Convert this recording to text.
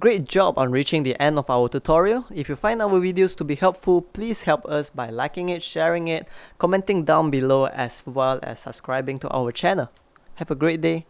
Great job on reaching the end of our tutorial. If you find our videos to be helpful, please help us by liking it, sharing it, commenting down below, as well as subscribing to our channel. Have a great day.